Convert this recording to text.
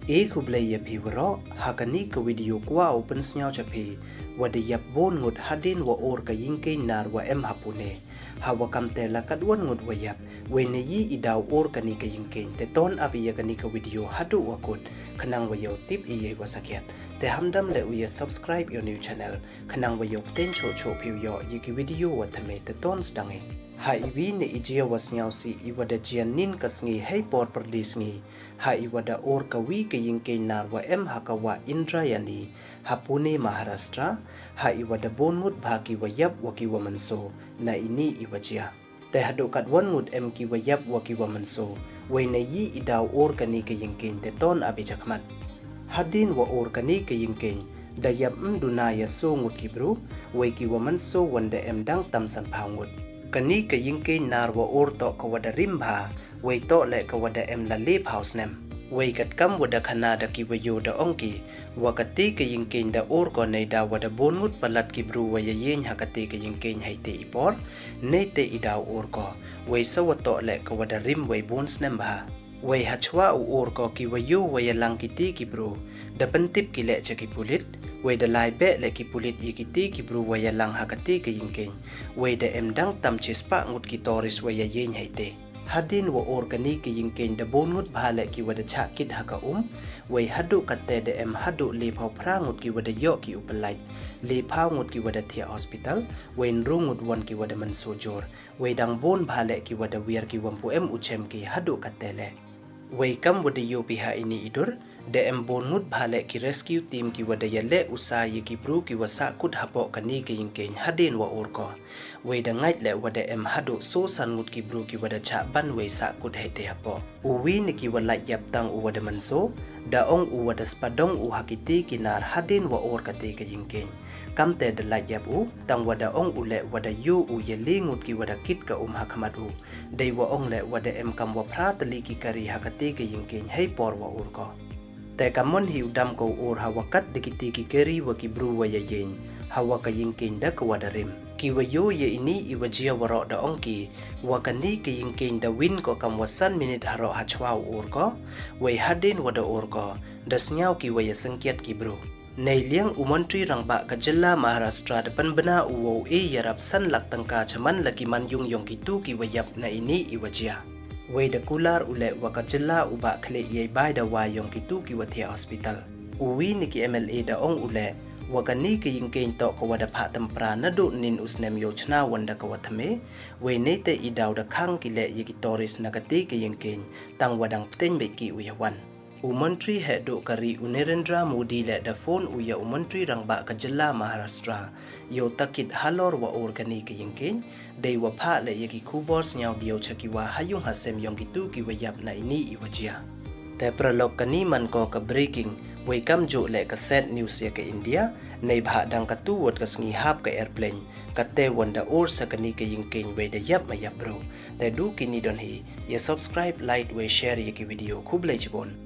kublay pivro hakani ka video kwa open snyao chapi wada yap bon ngut hadin wa or ka yingkein nar wa hapune hawa kamte la kadwan ngut wa yap wene yi idaw or kani ka yingkein te ton abi ya kani ka video hadu wakut kanang wa yo tip iye wa sakyat te hamdam le uya subscribe your new channel kanang wa yo ten cho piu yo yiki video wa tame te ton stange ha iwi ne ijia was nyau si iwada jian nin kasngi hei por perdisngi ha iwada or ka wi ka yingkein nar wa hakawa Indrayani hapune Maharashtra ha iwada bonmut bhaki wa yap wa kiwa mynsoo na ini iwajia te hadukat wanmut kiwa yap wa kiwa mynsoo we na yi idaw or kani ka yingkein te ton abi jakmat hadin wa or kani ka yingkein da yap dunaya so ngut kibru we kiwa mynsoo wanda dang tamsan phawngut kani ka yingkein nar wa or to ka wada rimbha we to le ka wada la lep house nem we kat kam wada khana da ki wayo da ongki wakati ka yingkein da or ko nei da wada bonmut palat ki bru wa yen hakati ka yingkein haite ipor nei te idaw or ko we sawa to le ka wada rim we bons nem ba we hachwa u or ko ki wayo wa lang kiti ki bru da pentip ki le cha ki pulit we da lai be le ki pulit ikiti ki bru wa lang hakati ka yingkein we da dang tam chispa ngut ki toris wa yen haite hadin wa organi ka yingkein da bongut bhale ki wada chakit haka we hadu katte de hadu le phau prangut ki wada yo ki upalait le phawngut ki wada thia hospital we rungut won ki wada mynsoo jor we dang bon bhale ki wada wir ki wampu uchem ki hadu katte le we kam wada yo piha ini idur de bongut bhale ki rescue team ki wada yale usai ki bru ki wasa kut hapo kani ka yingkein hadin wa orko we da ngai le wada hadu so sangut ki bru ki wada cha ban we sa kut hete hapo uwi ni ki wala yap tang u wada mynsoo da ong u wada spadong u hakiti kinar hadin wa or kate ka yingkein kamte da la yap u tang wada ong u le wada yu u yeli ngut ki wada kit ka hakamat u dei wa ong le wada kam wa pratali ki kari hakate ka yingkein hei por wa urko te kamon hiu dam ko or hawakat dikiti ki keri wa ki bru wa yen hawa ka yingkein da ka wada rim ki wa yo ye ini iwajia waro da ongki wa kani ka yingkein da win ko kam wasan minute haro hachwa or ko we hadin wada or ko da snyau ki wa sengkiat ki bru nei liang umantri rangba ka jilla Maharashtra da panbana uwo yarap san lak tangka chaman laki man yung ki tu ki wayap na ini iwajia we da kular ule wakajilla uba khle ye bai da wa yong ki tu ki wathia hospital uwi ni ki MLA da ong ule wakani ki yingkein to ko wada pha tampra na do nin usnem yochna wanda ka wathame we nete idaw da khang ki le ye ki toris na kati ki yingkein tang wadang ten be ki uyawan umantri he do kari Narendra Modi le da phone uya umantri rangba ka jilla Maharashtra yo takit halor wa organi ka yingkein dei wa pha le yaki kubors nyau dio chaki wa hayung hasem yong kitu ki wayap na ini iwajia te pralok kani man ko ka breaking we kam jo le ka set news ya ka India nei bha dang ka tu wot ka sngi hap ka airplane ka te wanda or sa kani ka yingkein we da yap ma yap bro te du kini don hi ye subscribe like we share yaki video khublai chibon